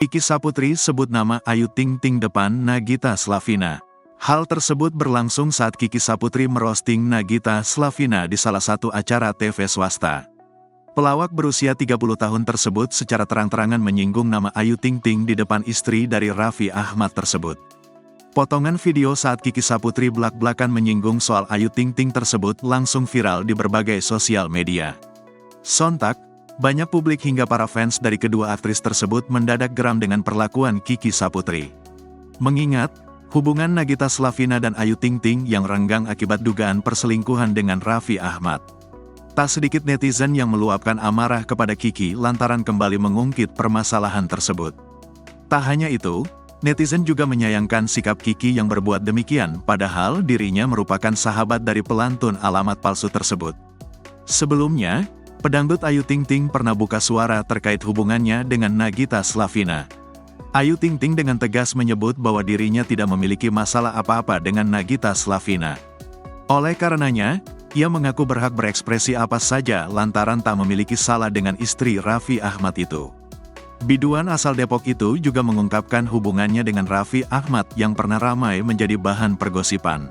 Kiki Saputri sebut nama Ayu Ting Ting depan Nagita Slavina. Hal tersebut berlangsung saat Kiki Saputri merosting Nagita Slavina di salah satu acara TV swasta. Pelawak berusia 30 tahun tersebut secara terang-terangan menyinggung nama Ayu Ting Ting di depan istri dari Raffi Ahmad tersebut. Potongan video saat Kiki Saputri belak-belakan menyinggung soal Ayu Ting Ting tersebut langsung viral di berbagai sosial media. Sontak, banyak publik hingga para fans dari kedua aktris tersebut mendadak geram dengan perlakuan Kiki Saputri. Mengingat, hubungan Nagita Slavina dan Ayu Ting Ting yang renggang akibat dugaan perselingkuhan dengan Raffi Ahmad. Tak sedikit netizen yang meluapkan amarah kepada Kiki lantaran kembali mengungkit permasalahan tersebut. Tak hanya itu, netizen juga menyayangkan sikap Kiki yang berbuat demikian, padahal dirinya merupakan sahabat dari pelantun alamat palsu tersebut. Sebelumnya, pedangdut Ayu Ting Ting pernah buka suara terkait hubungannya dengan Nagita Slavina. Ayu Ting Ting dengan tegas menyebut bahwa dirinya tidak memiliki masalah apa-apa dengan Nagita Slavina. Oleh karenanya, ia mengaku berhak berekspresi apa saja lantaran tak memiliki salah dengan istri Raffi Ahmad itu. Biduan asal Depok itu juga mengungkapkan hubungannya dengan Raffi Ahmad yang pernah ramai menjadi bahan pergosipan.